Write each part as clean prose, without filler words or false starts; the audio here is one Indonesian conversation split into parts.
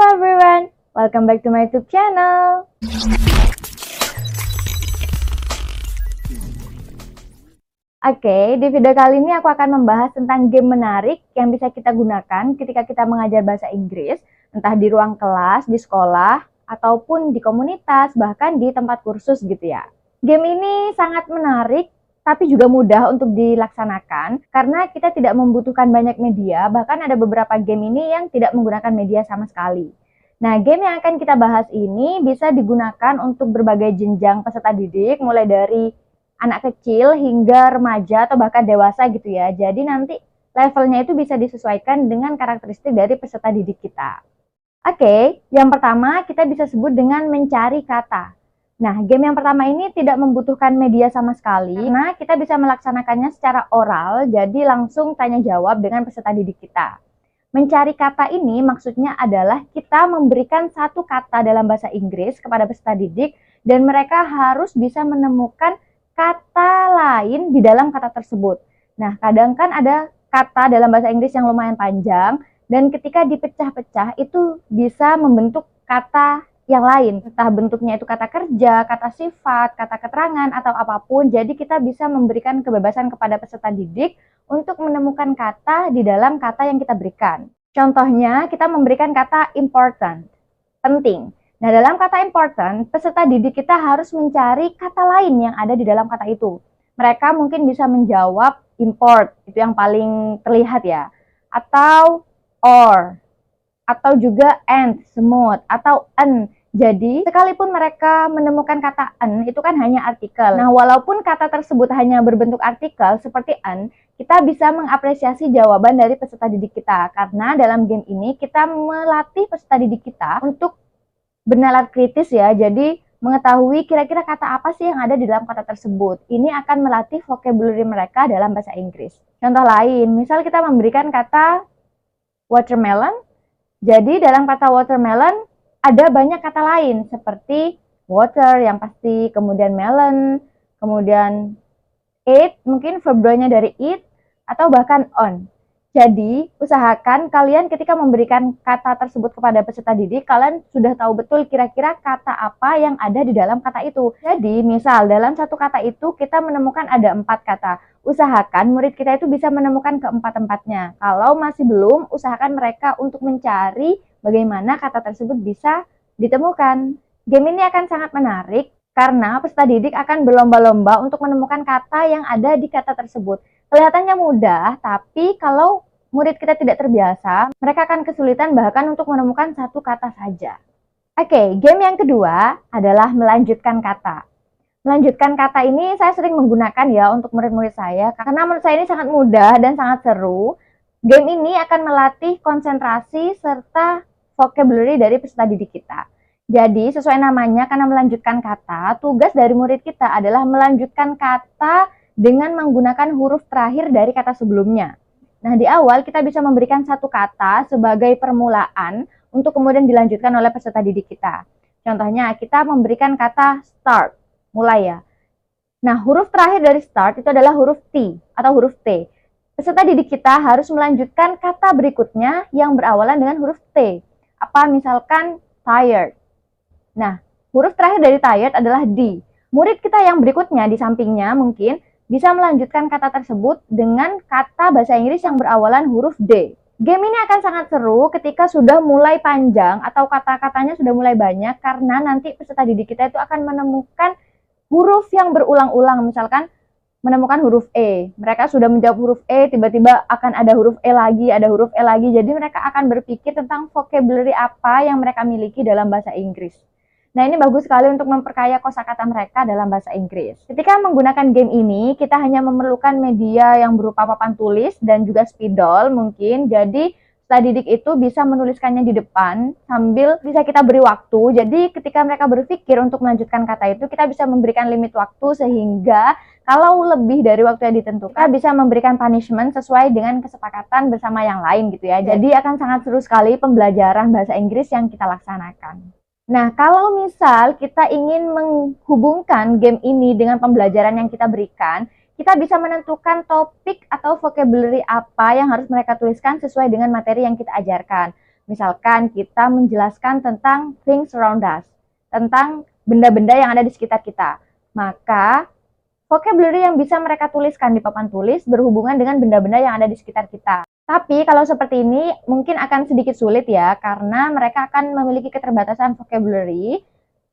everyone, welcome back to my YouTube channel. Oke, di video kali ini aku akan membahas tentang game menarik yang bisa kita gunakan ketika kita mengajar bahasa Inggris, entah di ruang kelas, di sekolah, ataupun di komunitas, bahkan di tempat kursus gitu ya. Game ini sangat menarik, tapi juga mudah untuk dilaksanakan karena kita tidak membutuhkan banyak media, bahkan ada beberapa game ini yang tidak menggunakan media sama sekali. Nah, game yang akan kita bahas ini bisa digunakan untuk berbagai jenjang peserta didik, mulai dari anak kecil hingga remaja atau bahkan dewasa gitu ya. Jadi nanti levelnya itu bisa disesuaikan dengan karakteristik dari peserta didik kita. Oke, yang pertama kita bisa sebut dengan mencari kata. Nah, game yang pertama ini tidak membutuhkan media sama sekali, karena kita bisa melaksanakannya secara oral, jadi langsung tanya jawab dengan peserta didik kita. Mencari kata ini maksudnya adalah kita memberikan satu kata dalam bahasa Inggris kepada peserta didik, dan mereka harus bisa menemukan kata lain di dalam kata tersebut. Nah, kadang kan ada kata dalam bahasa Inggris yang lumayan panjang, dan ketika dipecah-pecah itu bisa membentuk kata yang lain. Entah bentuknya itu kata kerja, kata sifat, kata keterangan, atau apapun. Jadi kita bisa memberikan kebebasan kepada peserta didik untuk menemukan kata di dalam kata yang kita berikan. Contohnya, kita memberikan kata important, penting. Nah, dalam kata important, peserta didik kita harus mencari kata lain yang ada di dalam kata itu. Mereka mungkin bisa menjawab import, itu yang paling terlihat ya. Atau or, atau juga and, smooth, atau an. Jadi, sekalipun mereka menemukan kata an, itu kan hanya artikel. Nah, walaupun kata tersebut hanya berbentuk artikel seperti an, kita bisa mengapresiasi jawaban dari peserta didik kita. Karena dalam game ini kita melatih peserta didik kita untuk bernalar kritis ya, jadi mengetahui kira-kira kata apa sih yang ada di dalam kata tersebut. Ini akan melatih vocabulary mereka dalam bahasa Inggris. Contoh lain, misal kita memberikan kata watermelon, jadi dalam kata watermelon ada banyak kata lain seperti water yang pasti, kemudian melon, kemudian eat, mungkin verb 2-nya dari eat, atau bahkan on. Jadi, usahakan kalian ketika memberikan kata tersebut kepada peserta didik, kalian sudah tahu betul kira-kira kata apa yang ada di dalam kata itu. Jadi, misal dalam satu kata itu kita menemukan ada 4 kata. Usahakan murid kita itu bisa menemukan keempat-empatnya. Kalau masih belum, usahakan mereka untuk mencari bagaimana kata tersebut bisa ditemukan. Game ini akan sangat menarik karena peserta didik akan berlomba-lomba untuk menemukan kata yang ada di kata tersebut. Kelihatannya mudah, tapi kalau murid kita tidak terbiasa, mereka akan kesulitan bahkan untuk menemukan satu kata saja. Oke, game yang kedua adalah melanjutkan kata. Melanjutkan kata ini saya sering menggunakan ya untuk murid-murid saya, karena menurut saya ini sangat mudah dan sangat seru. Game ini akan melatih konsentrasi serta vocabulary dari peserta didik kita. Jadi, sesuai namanya, karena melanjutkan kata, tugas dari murid kita adalah melanjutkan kata dengan menggunakan huruf terakhir dari kata sebelumnya. Nah, di awal kita bisa memberikan satu kata sebagai permulaan untuk kemudian dilanjutkan oleh peserta didik kita. Contohnya, kita memberikan kata start, mulai ya. Nah, huruf terakhir dari start itu adalah huruf T atau huruf T. Peserta didik kita harus melanjutkan kata berikutnya yang berawalan dengan huruf T. Apa misalkan tired. Nah, huruf terakhir dari tired adalah D. Murid kita yang berikutnya di sampingnya mungkin bisa melanjutkan kata tersebut dengan kata bahasa Inggris yang berawalan huruf D. Game ini akan sangat seru ketika sudah mulai panjang atau kata-katanya sudah mulai banyak, karena nanti peserta didik kita itu akan menemukan huruf yang berulang-ulang. Misalkan menemukan huruf E. Mereka sudah menjawab huruf E, tiba-tiba akan ada huruf E lagi, ada huruf E lagi. Jadi mereka akan berpikir tentang vocabulary apa yang mereka miliki dalam bahasa Inggris. Nah, ini bagus sekali untuk memperkaya kosakata mereka dalam bahasa Inggris. Ketika menggunakan game ini, kita hanya memerlukan media yang berupa papan tulis dan juga spidol mungkin. Jadi, peserta didik itu bisa menuliskannya di depan sambil bisa kita beri waktu. Jadi, ketika mereka berpikir untuk melanjutkan kata itu, kita bisa memberikan limit waktu sehingga kalau lebih dari waktu yang ditentukan, kita bisa memberikan punishment sesuai dengan kesepakatan bersama yang lain gitu ya. Jadi, akan sangat seru sekali pembelajaran bahasa Inggris yang kita laksanakan. Nah, kalau misal kita ingin menghubungkan game ini dengan pembelajaran yang kita berikan, kita bisa menentukan topik atau vocabulary apa yang harus mereka tuliskan sesuai dengan materi yang kita ajarkan. Misalkan kita menjelaskan tentang things around us, tentang benda-benda yang ada di sekitar kita. Maka vocabulary yang bisa mereka tuliskan di papan tulis berhubungan dengan benda-benda yang ada di sekitar kita. Tapi kalau seperti ini mungkin akan sedikit sulit ya, karena mereka akan memiliki keterbatasan vocabulary,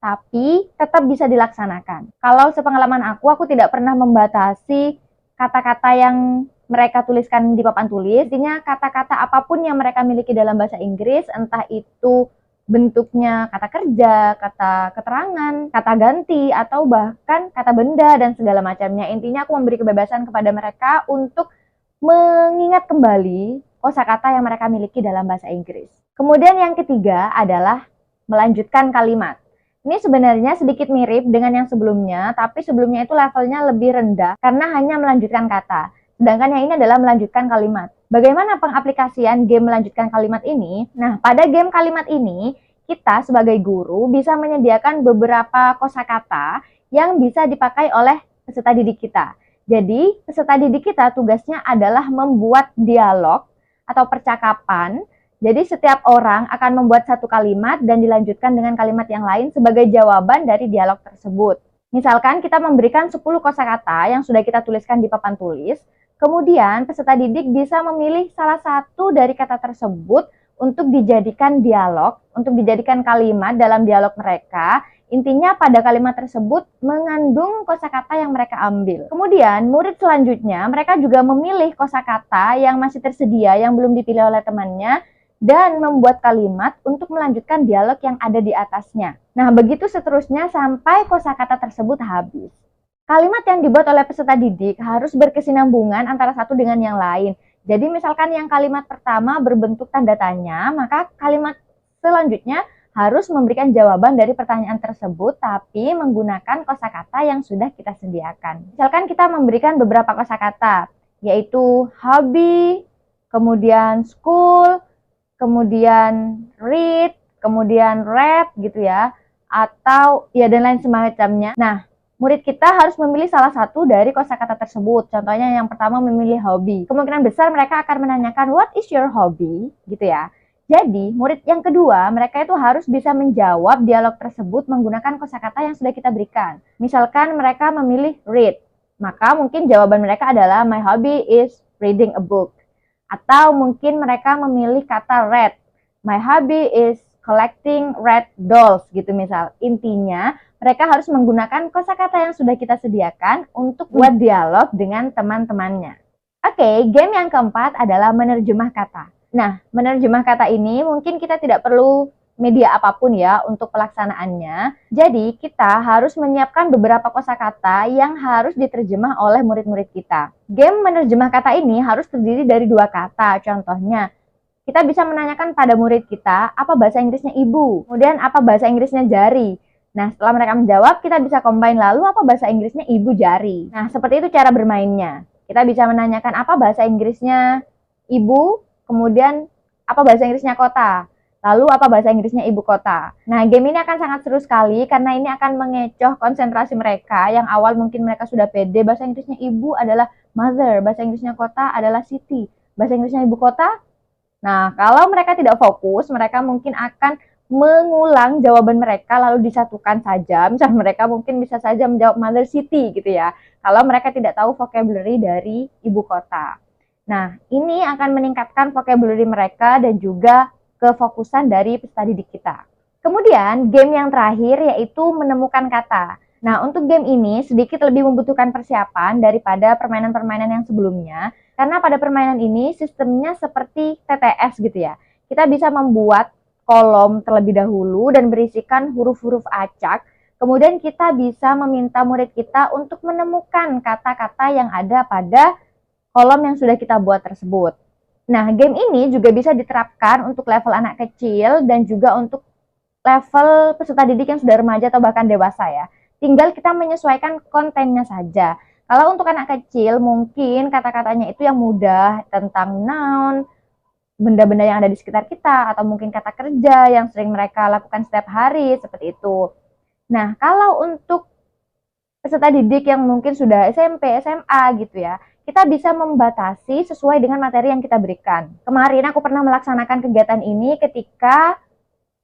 tapi tetap bisa dilaksanakan. Kalau sepengalaman aku tidak pernah membatasi kata-kata yang mereka tuliskan di papan tulis. Intinya kata-kata apapun yang mereka miliki dalam bahasa Inggris, entah itu bentuknya kata kerja, kata keterangan, kata ganti, atau bahkan kata benda dan segala macamnya. Intinya aku memberi kebebasan kepada mereka untuk mengingat kembali kosakata yang mereka miliki dalam bahasa Inggris. Kemudian yang ketiga adalah melanjutkan kalimat. Ini sebenarnya sedikit mirip dengan yang sebelumnya, tapi sebelumnya itu levelnya lebih rendah karena hanya melanjutkan kata. Sedangkan yang ini adalah melanjutkan kalimat. Bagaimana pengaplikasian game melanjutkan kalimat ini? Nah, pada game kalimat ini, kita sebagai guru bisa menyediakan beberapa kosakata yang bisa dipakai oleh peserta didik kita. Jadi, peserta didik kita tugasnya adalah membuat dialog atau percakapan. Jadi, setiap orang akan membuat satu kalimat dan dilanjutkan dengan kalimat yang lain sebagai jawaban dari dialog tersebut. Misalkan kita memberikan 10 kosakata yang sudah kita tuliskan di papan tulis, kemudian peserta didik bisa memilih salah satu dari kata tersebut untuk dijadikan dialog, untuk dijadikan kalimat dalam dialog mereka. Intinya pada kalimat tersebut mengandung kosakata yang mereka ambil. Kemudian murid selanjutnya mereka juga memilih kosakata yang masih tersedia yang belum dipilih oleh temannya dan membuat kalimat untuk melanjutkan dialog yang ada di atasnya. Nah, begitu seterusnya sampai kosakata tersebut habis. Kalimat yang dibuat oleh peserta didik harus berkesinambungan antara satu dengan yang lain. Jadi misalkan yang kalimat pertama berbentuk tanda tanya, maka kalimat selanjutnya harus memberikan jawaban dari pertanyaan tersebut, tapi menggunakan kosakata yang sudah kita sediakan. Misalkan kita memberikan beberapa kosakata, yaitu hobby, kemudian school, kemudian read, kemudian read gitu ya, atau ya dan lain semacamnya. Nah, murid kita harus memilih salah satu dari kosakata tersebut. Contohnya yang pertama memilih hobby. Kemungkinan besar mereka akan menanyakan what is your hobby gitu ya. Jadi, murid yang kedua, mereka itu harus bisa menjawab dialog tersebut menggunakan kosakata yang sudah kita berikan. Misalkan mereka memilih read, maka mungkin jawaban mereka adalah my hobby is reading a book. Atau mungkin mereka memilih kata red, my hobby is collecting red dolls gitu misal. Intinya, mereka harus menggunakan kosakata yang sudah kita sediakan untuk buat dialog dengan teman-temannya. Oke, game yang keempat adalah menerjemah kata. Nah, menerjemah kata ini mungkin kita tidak perlu media apapun ya untuk pelaksanaannya. Jadi, kita harus menyiapkan beberapa kosakata yang harus diterjemah oleh murid-murid kita. Game menerjemah kata ini harus terdiri dari dua kata. Contohnya, kita bisa menanyakan pada murid kita, apa bahasa Inggrisnya ibu? Kemudian, apa bahasa Inggrisnya jari? Nah, setelah mereka menjawab, kita bisa combine lalu apa bahasa Inggrisnya ibu jari. Nah, seperti itu cara bermainnya. Kita bisa menanyakan apa bahasa Inggrisnya ibu, kemudian apa bahasa Inggrisnya kota, lalu apa bahasa Inggrisnya ibu kota. Nah, game ini akan sangat seru sekali karena ini akan mengecoh konsentrasi mereka. Yang awal mungkin mereka sudah pede, bahasa Inggrisnya ibu adalah mother, bahasa Inggrisnya kota adalah city, bahasa Inggrisnya ibu kota. Nah, kalau mereka tidak fokus, mereka mungkin akan mengulang jawaban mereka lalu disatukan saja. Misal mereka mungkin bisa saja menjawab mother city gitu ya, kalau mereka tidak tahu vocabulary dari ibu kota. Nah, ini akan meningkatkan vocabulary mereka dan juga kefokusan dari peserta didik kita. Kemudian, game yang terakhir yaitu menemukan kata. Nah, untuk game ini sedikit lebih membutuhkan persiapan daripada permainan-permainan yang sebelumnya, karena pada permainan ini sistemnya seperti TTS gitu ya. Kita bisa membuat kolom terlebih dahulu dan berisikan huruf-huruf acak. Kemudian kita bisa meminta murid kita untuk menemukan kata-kata yang ada pada kolom yang sudah kita buat tersebut. Nah, game ini juga bisa diterapkan untuk level anak kecil dan juga untuk level peserta didik yang sudah remaja atau bahkan dewasa ya. Tinggal kita menyesuaikan kontennya saja. Kalau untuk anak kecil mungkin kata-katanya itu yang mudah tentang noun, benda-benda yang ada di sekitar kita, atau mungkin kata kerja yang sering mereka lakukan setiap hari, seperti itu. Nah, kalau untuk peserta didik yang mungkin sudah SMP, SMA gitu ya, kita bisa membatasi sesuai dengan materi yang kita berikan. Kemarin aku pernah melaksanakan kegiatan ini ketika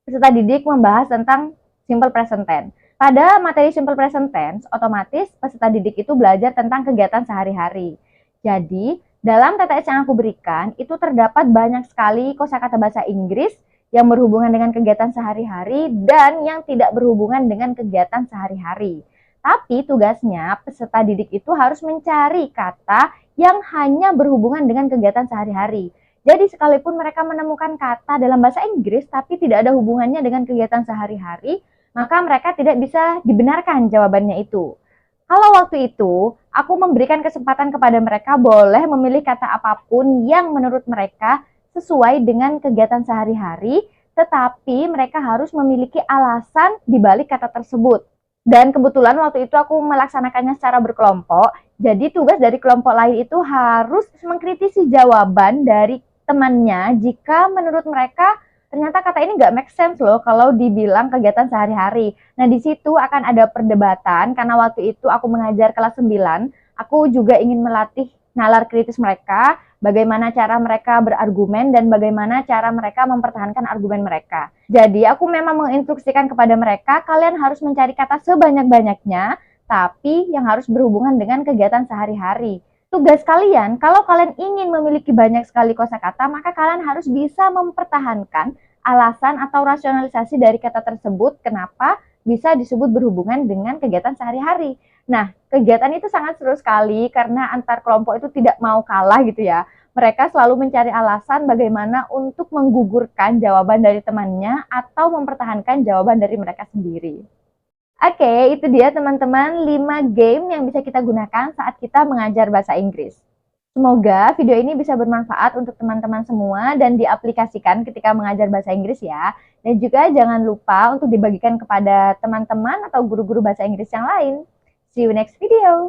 peserta didik membahas tentang simple present tense. Pada materi simple present tense, otomatis peserta didik itu belajar tentang kegiatan sehari-hari. Jadi, dalam TTS yang aku berikan, itu terdapat banyak sekali kosakata bahasa Inggris yang berhubungan dengan kegiatan sehari-hari dan yang tidak berhubungan dengan kegiatan sehari-hari. Tapi tugasnya peserta didik itu harus mencari kata yang hanya berhubungan dengan kegiatan sehari-hari. Jadi sekalipun mereka menemukan kata dalam bahasa Inggris tapi tidak ada hubungannya dengan kegiatan sehari-hari, maka mereka tidak bisa dibenarkan jawabannya itu. Kalau waktu itu, aku memberikan kesempatan kepada mereka boleh memilih kata apapun yang menurut mereka sesuai dengan kegiatan sehari-hari, tetapi mereka harus memiliki alasan di balik kata tersebut. Dan kebetulan waktu itu aku melaksanakannya secara berkelompok, jadi tugas dari kelompok lain itu harus mengkritisi jawaban dari temannya jika menurut mereka ternyata kata ini nggak make sense loh kalau dibilang kegiatan sehari-hari. Nah, di situ akan ada perdebatan karena waktu itu aku mengajar kelas 9, aku juga ingin melatih nalar kritis mereka, bagaimana cara mereka berargumen dan bagaimana cara mereka mempertahankan argumen mereka. Jadi, aku memang menginstruksikan kepada mereka, kalian harus mencari kata sebanyak-banyaknya, tapi yang harus berhubungan dengan kegiatan sehari-hari. Tugas kalian, kalau kalian ingin memiliki banyak sekali kosakata, maka kalian harus bisa mempertahankan alasan atau rasionalisasi dari kata tersebut kenapa bisa disebut berhubungan dengan kegiatan sehari-hari. Nah, kegiatan itu sangat seru sekali karena antar kelompok itu tidak mau kalah gitu ya. Mereka selalu mencari alasan bagaimana untuk menggugurkan jawaban dari temannya atau mempertahankan jawaban dari mereka sendiri. Oke, itu dia teman-teman 5 game yang bisa kita gunakan saat kita mengajar bahasa Inggris. Semoga video ini bisa bermanfaat untuk teman-teman semua dan diaplikasikan ketika mengajar bahasa Inggris ya. Dan juga jangan lupa untuk dibagikan kepada teman-teman atau guru-guru bahasa Inggris yang lain. See you next video!